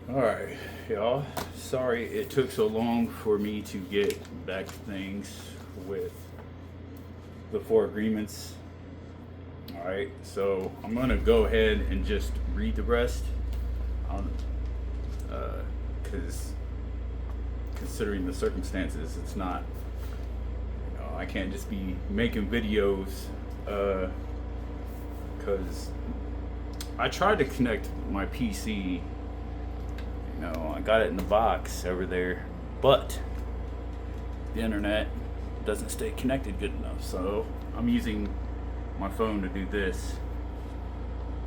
Alright, y'all. Sorry it took so long for me to get back to things with the four agreements. Alright, so I'm going to go ahead and just read the rest. Because considering the circumstances, it's not, I can't just be making videos. Because I tried to connect my PC. I got it in the box over there, but the internet doesn't stay connected good enough. So I'm using my phone to do this.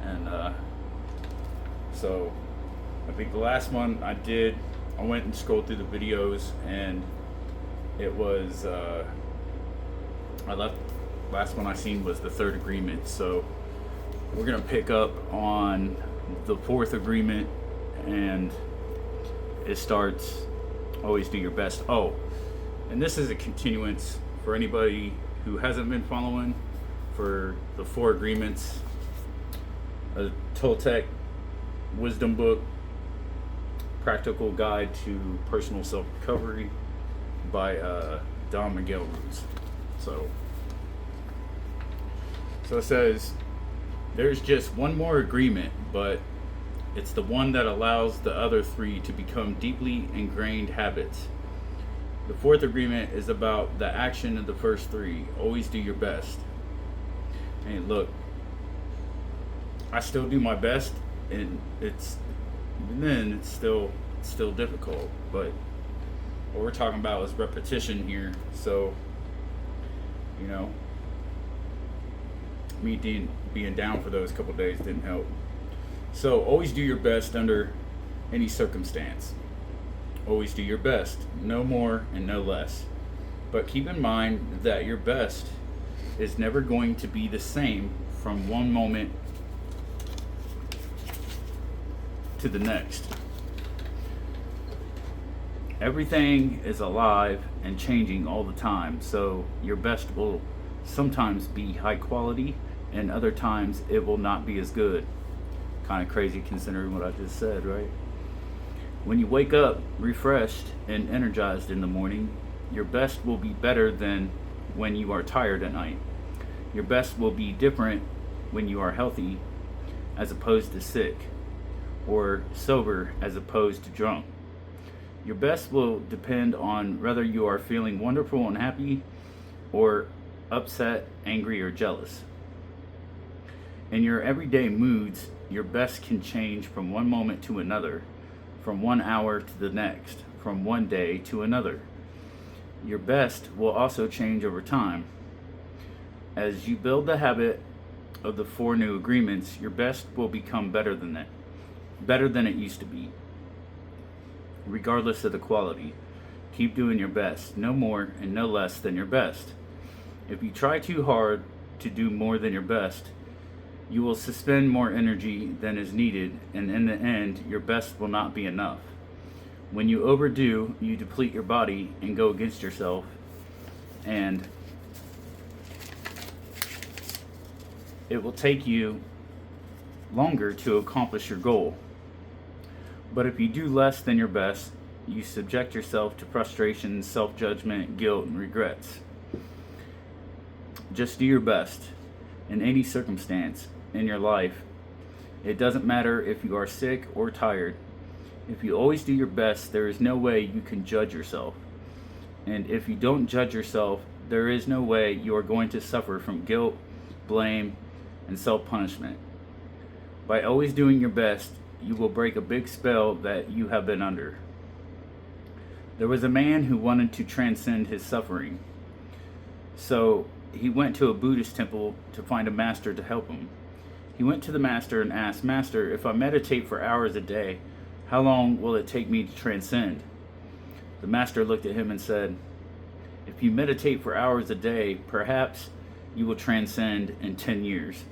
And so I think the last one I did, I went and scrolled through the videos, and it was, last one I seen was the third agreement. So we're going to pick up on the fourth agreement, and it starts, always do your best. Oh, and this is a continuance for anybody who hasn't been following for the four agreements. A Toltec wisdom book, practical guide to personal self-recovery by Don Miguel Ruiz. So it says, there's just one more agreement, but it's the one that allows the other three to become deeply ingrained habits. The fourth agreement is about the action of the first three. Always do your best. And look, I still do my best, and it's still difficult. But what we're talking about is repetition here. So, me being down for those couple days didn't help. So always do your best under any circumstance. Always do your best, no more and no less. But keep in mind that your best is never going to be the same from one moment to the next. Everything is alive and changing all the time, so your best will sometimes be high quality, and other times it will not be as good. Kind of crazy considering what I just said, right? When you wake up refreshed and energized in the morning, your best will be better than when you are tired at night. Your best will be different when you are healthy as opposed to sick, or sober as opposed to drunk. Your best will depend on whether you are feeling wonderful and happy, or upset, angry, or jealous. In your everyday moods, your best can change from one moment to another, from 1 hour to the next, from one day to another. Your best will also change over time. As you build the habit of the four new agreements, your best will become better than it used to be. Regardless of the quality, keep doing your best, no more and no less than your best. If you try too hard to do more than your best, you will suspend more energy than is needed, and in the end, your best will not be enough. When you overdo, you deplete your body and go against yourself, and it will take you longer to accomplish your goal. But if you do less than your best, you subject yourself to frustration, self-judgment, guilt, and regrets. Just do your best in any circumstance in your life. It doesn't matter if you are sick or tired. If you always do your best, there is no way you can judge yourself. And if you don't judge yourself, there is no way you are going to suffer from guilt, blame, and self-punishment. By always doing your best, you will break a big spell that you have been under. There was a man who wanted to transcend his suffering. So he went to a Buddhist temple to find a master to help him. He went to the master and asked, "Master, if I meditate for hours a day, how long will it take me to transcend?" The master looked at him and said, "If you meditate for hours a day, perhaps you will transcend in 10 years.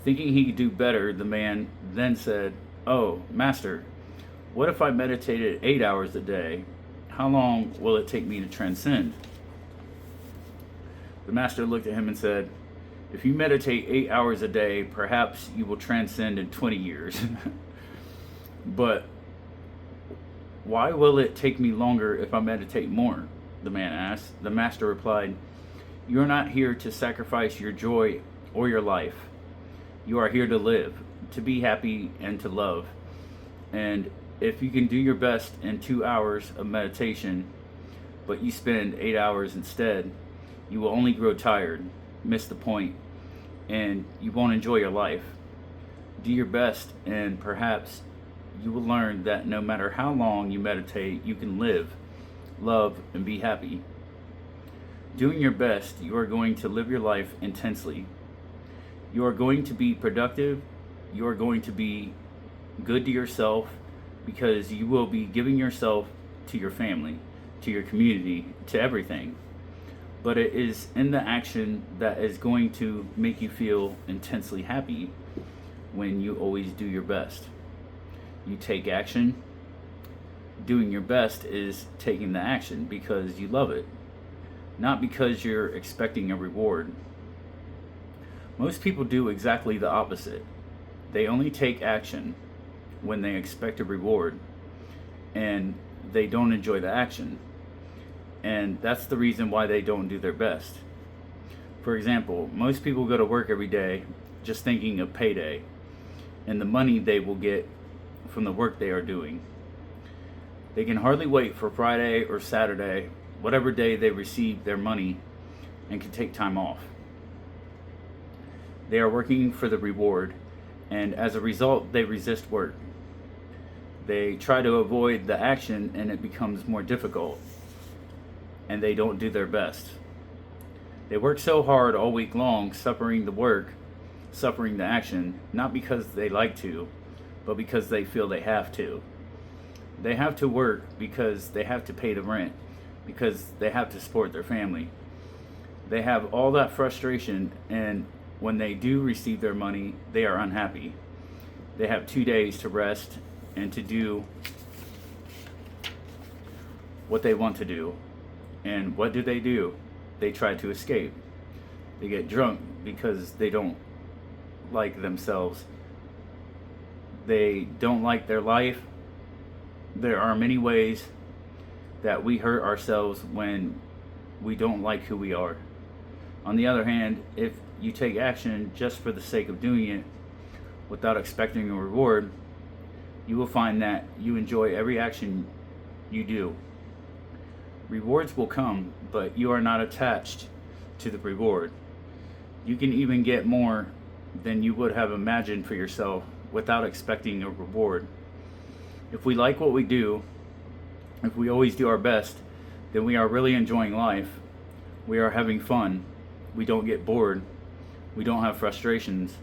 Thinking he could do better, the man then said, "Oh, master, what if I meditated 8 hours a day? How long will it take me to transcend?" The master looked at him and said, "If you meditate 8 hours a day, perhaps you will transcend in 20 years. But "Why will it take me longer if I meditate more?" the man asked. The master replied, "You are not here to sacrifice your joy or your life. You are here to live, to be happy, and to love. And if you can do your best in 2 hours of meditation, but you spend 8 hours instead, you will only grow tired, miss the point, and you won't enjoy your life. Do your best, and perhaps you will learn that no matter how long you meditate, you can live, love, and be happy. Doing your best, you are going to live your life intensely. You are going to be productive. You are going to be good to yourself, because you will be giving yourself to your family, to your community, to everything. But it is in the action that is going to make you feel intensely happy when you always do your best. You take action. Doing your best is taking the action because you love it, not because you're expecting a reward. Most people do exactly the opposite. They only take action when they expect a reward, and they don't enjoy the action. And that's the reason why they don't do their best. For example, most people go to work every day just thinking of payday and the money they will get from the work they are doing. They can hardly wait for Friday or Saturday, whatever day they receive their money, and can take time off. They are working for the reward, and as a result, they resist work. They try to avoid the action, and it becomes more difficult, and they don't do their best. They work so hard all week long, suffering the work, suffering the action, not because they like to, but because they feel they have to. They have to work because they have to pay the rent, because they have to support their family. They have all that frustration, and when they do receive their money, they are unhappy. They have 2 days to rest and to do what they want to do. And what do? They try to escape. They get drunk because they don't like themselves. They don't like their life. There are many ways that we hurt ourselves when we don't like who we are. On the other hand, if you take action just for the sake of doing it without expecting a reward, you will find that you enjoy every action you do. Rewards will come, but you are not attached to the reward. You can even get more than you would have imagined for yourself without expecting a reward. If we like what we do, if we always do our best, then we are really enjoying life. We are having fun. We don't get bored. We don't have frustrations.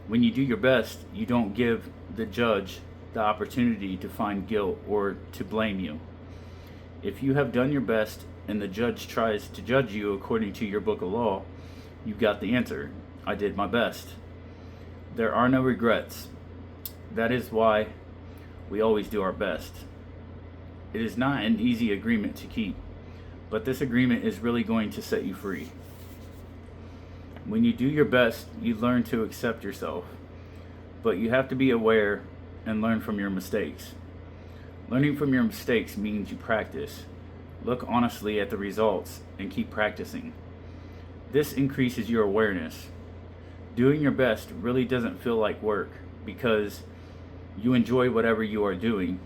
When you do your best, you don't give the judge the opportunity to find guilt or to blame you. If you have done your best and the judge tries to judge you according to your book of law, you've got the answer. I did my best. There are no regrets. That is why we always do our best. It is not an easy agreement to keep, but this agreement is really going to set you free. When you do your best, you learn to accept yourself, but you have to be aware and learn from your mistakes. Learning from your mistakes means you practice. Look honestly at the results and keep practicing. This increases your awareness. Doing your best really doesn't feel like work because you enjoy whatever you are doing.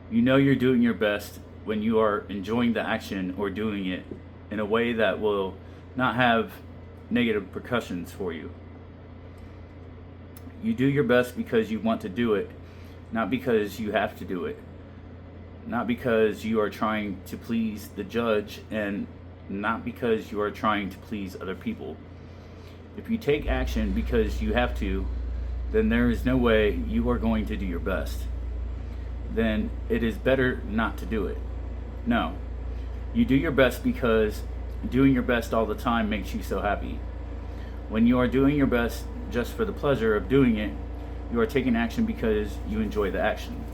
You know you're doing your best when you are enjoying the action or doing it in a way that will not have negative repercussions for you. You do your best because you want to do it, not because you have to do it. Not because you are trying to please the judge, and not because you are trying to please other people. If you take action because you have to, then there is no way you are going to do your best. Then it is better not to do it. No. You do your best because doing your best all the time makes you so happy. When you are doing your best just for the pleasure of doing it, you are taking action because you enjoy the action.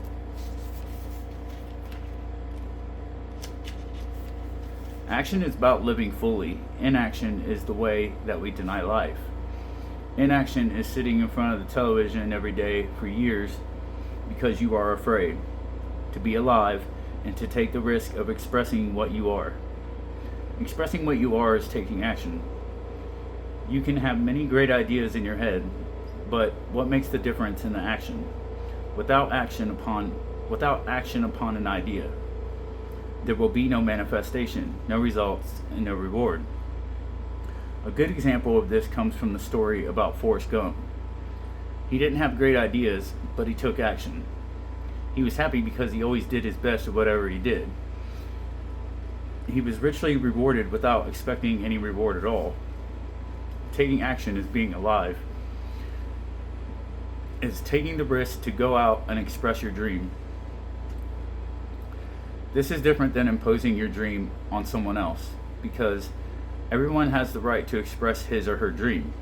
Action is about living fully. Inaction is the way that we deny life. Inaction is sitting in front of the television every day for years because you are afraid. to be alive, and to take the risk of expressing what you are. Expressing what you are is taking action. You can have many great ideas in your head, but what makes the difference in the action? Without action upon an idea, there will be no manifestation, no results, and no reward. A good example of this comes from the story about Forrest Gump. He didn't have great ideas, but he took action. He was happy because he always did his best at whatever he did. He was richly rewarded without expecting any reward at all. Taking action is being alive. It's taking the risk to go out and express your dream. This is different than imposing your dream on someone else, because everyone has the right to express his or her dream.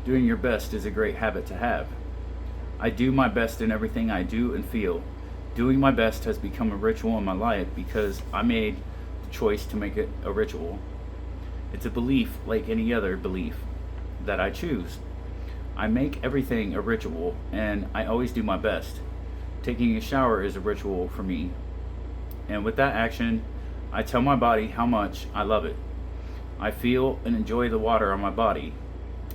Doing your best is a great habit to have. I do my best in everything I do and feel. Doing my best has become a ritual in my life because I made the choice to make it a ritual. It's a belief like any other belief that I choose. I make everything a ritual, and I always do my best. Taking a shower is a ritual for me. And with that action, I tell my body how much I love it. I feel and enjoy the water on my body.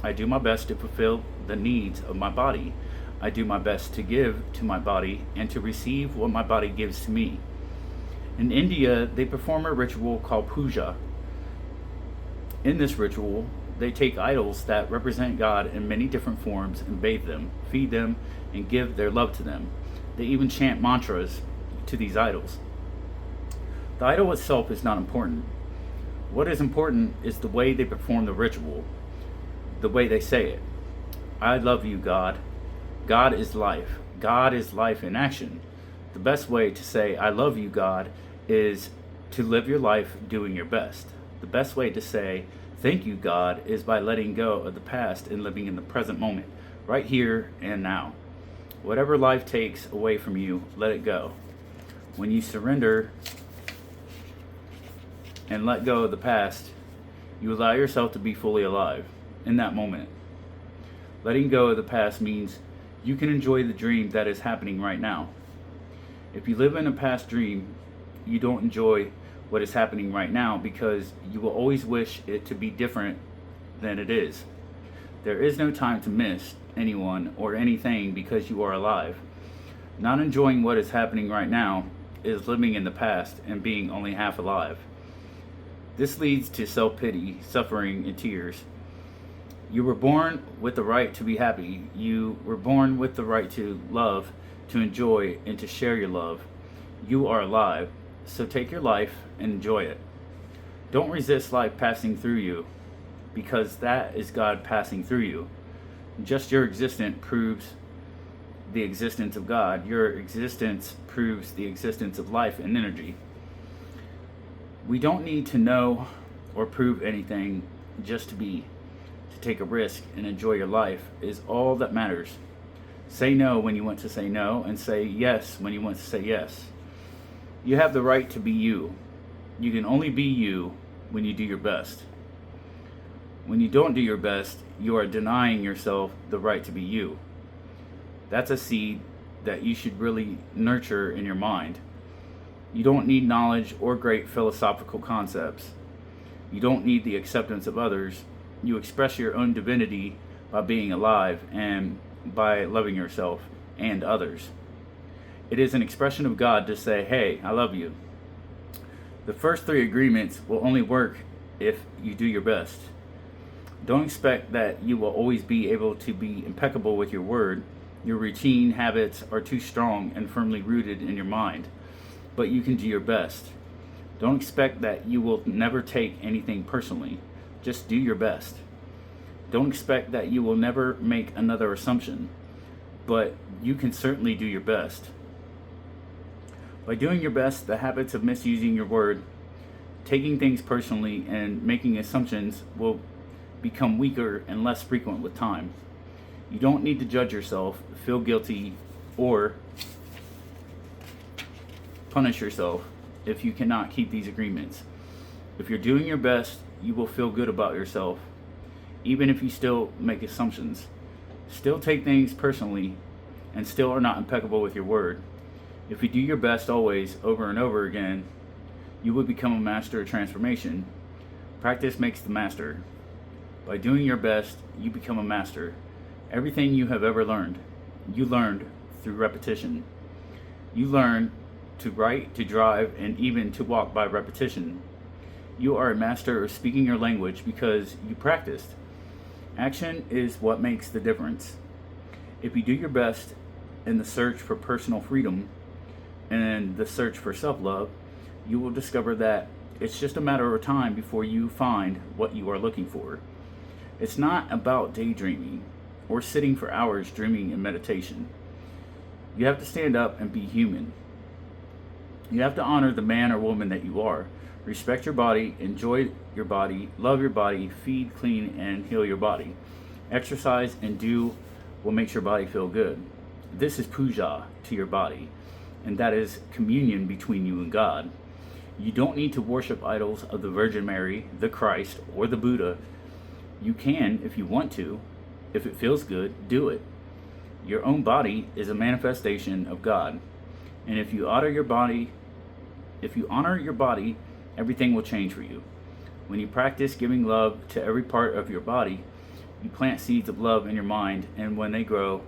I do my best to fulfill the needs of my body. I do my best to give to my body and to receive what my body gives to me. In India, they perform a ritual called puja. In this ritual, they take idols that represent God in many different forms and bathe them, feed them, and give their love to them. They even chant mantras to these idols. The idol itself is not important. What is important is the way they perform the ritual, the way they say it. I love you, God. God is life. God is life in action. The best way to say I love you, God, is to live your life doing your best. The best way to say thank you, God, is by letting go of the past and living in the present moment, right here and now. Whatever life takes away from you, let it go. When you surrender and let go of the past, you allow yourself to be fully alive in that moment. Letting go of the past means you can enjoy the dream that is happening right now. If you live in a past dream, you don't enjoy what is happening right now because you will always wish it to be different than it is. There is no time to miss anyone or anything because you are alive. Not enjoying what is happening right now is living in the past and being only half alive. This leads to self-pity, suffering, and tears. You were born with the right to be happy. You were born with the right to love, to enjoy, and to share your love. You are alive, so take your life and enjoy it. Don't resist life passing through you, because that is God passing through you. Just your existence proves the existence of God. Your existence proves the existence of life and energy. We don't need to know or prove anything, just to be. To take a risk and enjoy your life is all that matters. Say no when you want to say no, and say yes when you want to say yes. You have the right to be you. You can only be you when you do your best. When you don't do your best, you are denying yourself the right to be you. That's a seed that you should really nurture in your mind. You don't need knowledge or great philosophical concepts. You don't need the acceptance of others. You express your own divinity by being alive and by loving yourself and others. It is an expression of God to say, hey, I love you. The first three agreements will only work if you do your best. Don't expect that you will always be able to be impeccable with your word. Your routine habits are too strong and firmly rooted in your mind, but you can do your best. Don't expect that you will never take anything personally. Just do your best. Don't expect that you will never make another assumption, but you can certainly do your best. By doing your best, the habits of misusing your word, taking things personally, and making assumptions will become weaker and less frequent with time. You don't need to judge yourself, feel guilty, or punish yourself if you cannot keep these agreements. If you're doing your best, you will feel good about yourself, even if you still make assumptions, still take things personally, and still are not impeccable with your word. If you do your best always, over and over again, you will become a master of transformation. Practice makes the master. By doing your best, you become a master. Everything you have ever learned, you learned through repetition. You learn to write, to drive, and even to walk by repetition. You are a master of speaking your language because you practiced. Action is what makes the difference. If you do your best in the search for personal freedom and the search for self-love, you will discover that it's just a matter of time before you find what you are looking for. It's not about daydreaming or sitting for hours dreaming in meditation. You have to stand up and be human. You have to honor the man or woman that you are. Respect your body, enjoy your body, love your body, feed, clean, and heal your body. Exercise and do what makes your body feel good. This is puja to your body, and that is communion between you and God. You don't need to worship idols of the Virgin Mary, the Christ, or the Buddha. You can if you want to. If it feels good, do it. Your own body is a manifestation of God. And if you honor your body, everything will change for you. When you practice giving love to every part of your body, you plant seeds of love in your mind, and when they grow,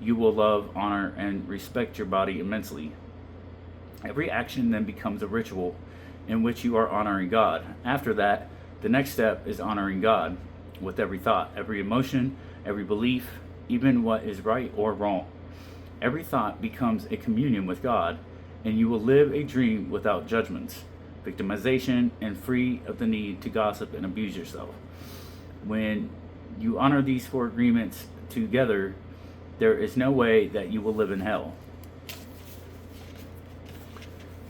you will love, honor, and respect your body immensely. Every action then becomes a ritual in which you are honoring God. After that, the next step is honoring God with every thought, every emotion, every belief, even what is right or wrong. Every thought becomes a communion with God, and you will live a dream without judgments, victimization, and free of the need to gossip and abuse yourself. When you honor these 4 agreements together, there is no way that you will live in hell.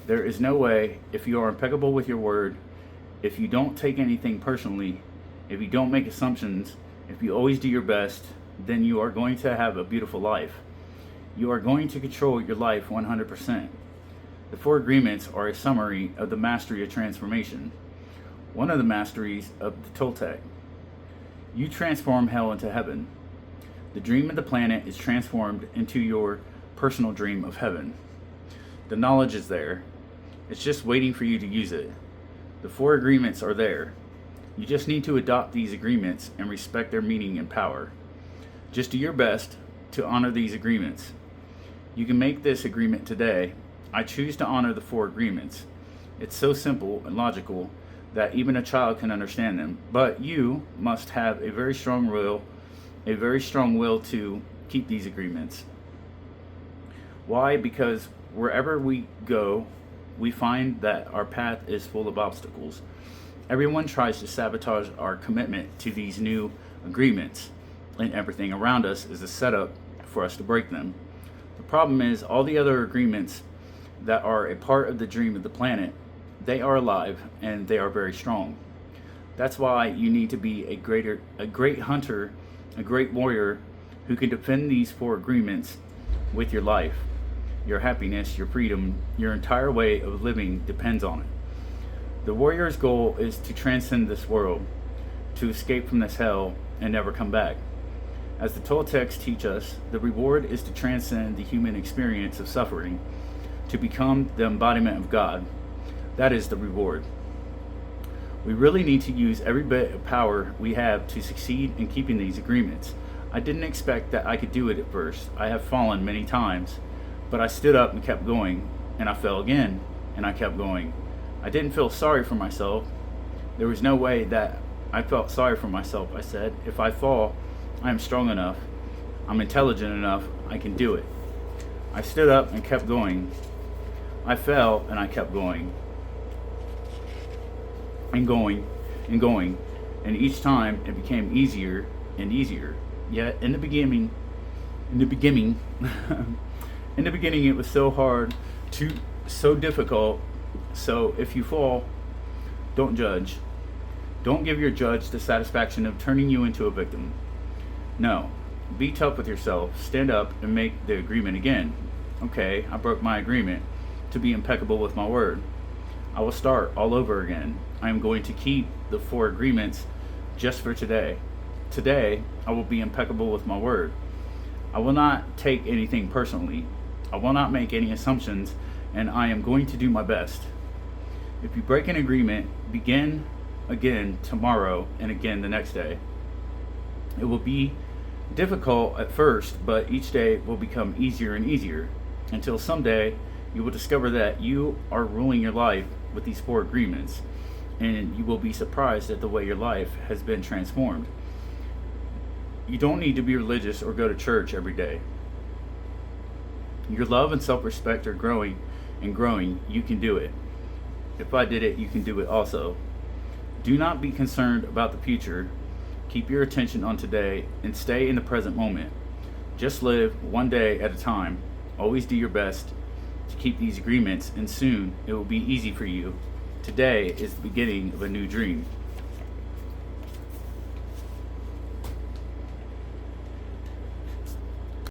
There is no way, if you are impeccable with your word, if you don't take anything personally, if you don't make assumptions, if you always do your best, then you are going to have a beautiful life. You are going to control your life 100%. The 4 agreements are a summary of the mastery of transformation. One of the masteries of the Toltec. You transform hell into heaven. The dream of the planet is transformed into your personal dream of heaven. The knowledge is there. It's just waiting for you to use it. The 4 agreements are there. You just need to adopt these agreements and respect their meaning and power. Just do your best to honor these agreements. You can make this agreement today. I choose to honor the 4 agreements. It's so simple and logical that even a child can understand them. But you must have a very strong will to keep these agreements. Why? Because wherever we go, we find that our path is full of obstacles. Everyone tries to sabotage our commitment to these new agreements, and everything around us is a setup for us to break them. The problem is all the other agreements that are a part of the dream of the planet, they are alive and they are very strong. That's why you need to be a great hunter, a great warrior who can defend these 4 agreements with your life. Your happiness, your freedom, your entire way of living depends on it. The warrior's goal is to transcend this world, to escape from this hell and never come back. As the Toltecs teach us, the reward is to transcend the human experience of suffering, to become the embodiment of God. That is the reward. We really need to use every bit of power we have to succeed in keeping these agreements. I didn't expect that I could do it at first. I have fallen many times, but I stood up and kept going, and I fell again, and I kept going. I didn't feel sorry for myself. There was no way that I felt sorry for myself. I said, if I fall, I am strong enough, I'm intelligent enough, I can do it. I stood up and kept going. I fell and I kept going. And going and going. And each time it became easier and easier. Yet in the beginning it was so hard, so difficult. So if you fall, don't judge. Don't give your judge the satisfaction of turning you into a victim. No, be tough with yourself. Stand up and make the agreement again. Okay, I broke my agreement to be impeccable with my word. I will start all over again. I am going to keep the 4 agreements just for today. Today, I will be impeccable with my word. I will not take anything personally. I will not make any assumptions, and I am going to do my best. If you break an agreement, begin again tomorrow and again the next day. It will be difficult at first, but each day will become easier and easier until someday you will discover that you are ruling your life with these 4 agreements, and you will be surprised at the way your life has been transformed. You don't need to be religious or go to church every day. Your love and self-respect are growing and growing. You can do it. If I did it, you can do it also. Do not be concerned about the future. Keep your attention on today and stay in the present moment. Just live one day at a time. Always do your best to keep these agreements, and soon it will be easy for you. Today is the beginning of a new dream.